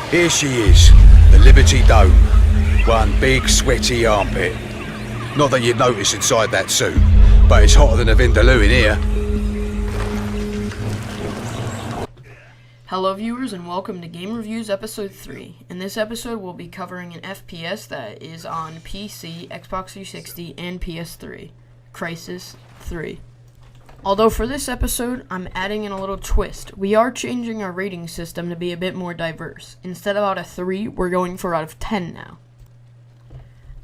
Here she is, the Liberty Dome. One big sweaty armpit. Not that you'd notice inside that suit, but it's hotter than a Vindaloo in here. Hello viewers and welcome to Game Reviews Episode 3. In this episode we'll be covering an FPS that is on PC, Xbox 360, and PS3. Crysis 3. Although for this episode, I'm adding in a little twist. We are changing our rating system to be a bit more diverse. Instead of out of 3, we're going for out of 10 now.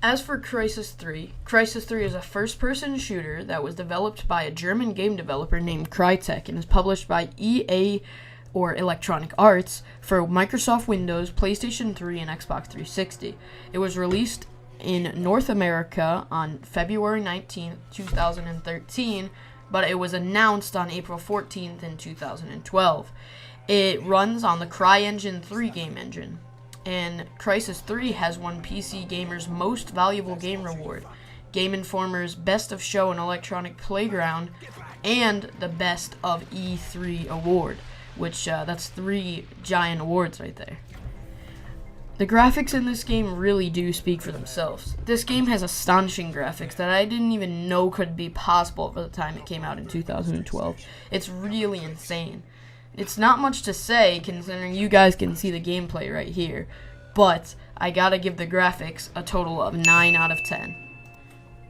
As for Crysis 3 is a first-person shooter that was developed by a German game developer named Crytek and is published by EA or Electronic Arts for Microsoft Windows, PlayStation 3, and Xbox 360. It was released in North America on February 19th, 2013, but it was announced on April 14th in 2012. It runs on the CryEngine 3 game engine, and Crysis 3 has won PC Gamer's Most Valuable Game Award, Game Informer's Best of Show and Electronic Playground, and the Best of E3 award, which that's 3 giant awards right there. The graphics in this game really do speak for themselves. This game has astonishing graphics that I didn't even know could be possible at the time it came out in 2012. It's really insane. It's not much to say considering you guys can see the gameplay right here, but I gotta give the graphics a total of 9 out of 10.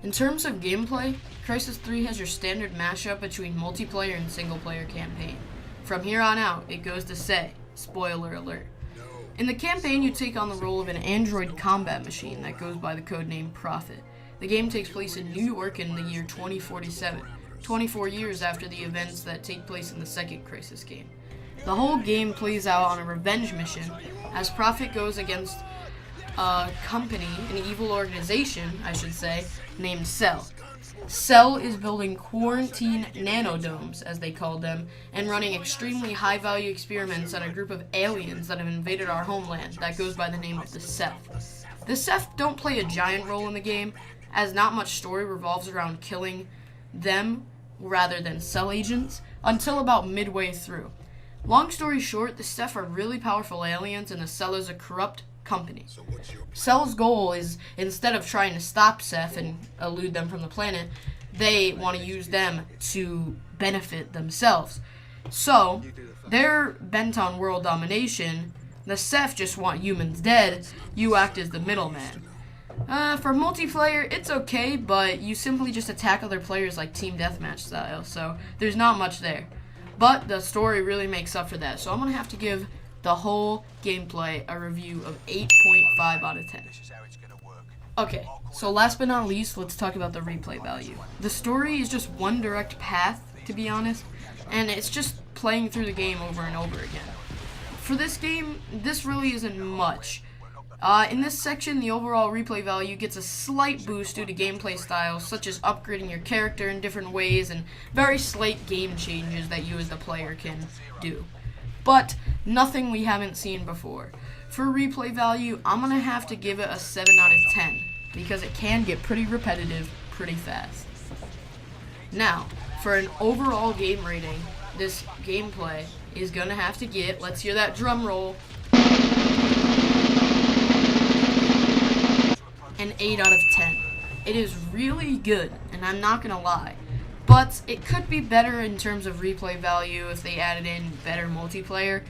In terms of gameplay, Crysis 3 has your standard mashup between multiplayer and single-player campaign. From here on out, it goes to say, spoiler alert. In the campaign, you take on the role of an android combat machine that goes by the codename Prophet. The game takes place in New York in the year 2047, 24 years after the events that take place in the second Crysis game. The whole game plays out on a revenge mission as Prophet goes against a company, an evil organization, I should say, named Cell. Cell is building quarantine nanodomes, as they call them, and running extremely high-value experiments on a group of aliens that have invaded our homeland that goes by the name of the Ceph. The Ceph don't play a giant role in the game, as not much story revolves around killing them rather than Cell agents, until about midway through. Long story short, the Ceph are really powerful aliens and the Cell is a corrupt company. Cell's goal is, instead of trying to stop Ceph and elude them from the planet, they want to use them to benefit themselves. So, they're bent on world domination. The Ceph just want humans dead. You act as the middleman. For multiplayer, it's okay, but you simply just attack other players like team deathmatch style, so there's not much there. But the story really makes up for that, so I'm going to have to give the whole gameplay a review of 8.5 out of 10. Okay, so last but not least, let's talk about the replay value. The story is just one direct path, to be honest, and it's just playing through the game over and over again. For this game, this really isn't much. In this section, the overall replay value gets a slight boost due to gameplay styles, such as upgrading your character in different ways and very slight game changes that you as the player can do. But nothing we haven't seen before. For replay value, I'm going to have to give it a 7 out of 10, because it can get pretty repetitive pretty fast. Now, for an overall game rating, this gameplay is going to have to get, let's hear that drum roll, an 8 out of 10. It is really good, and I'm not going to lie. But it could be better in terms of replay value if they added in better multiplayer,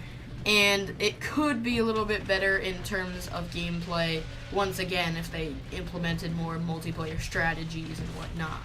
and it could be a little bit better in terms of gameplay, once again, if they implemented more multiplayer strategies and whatnot.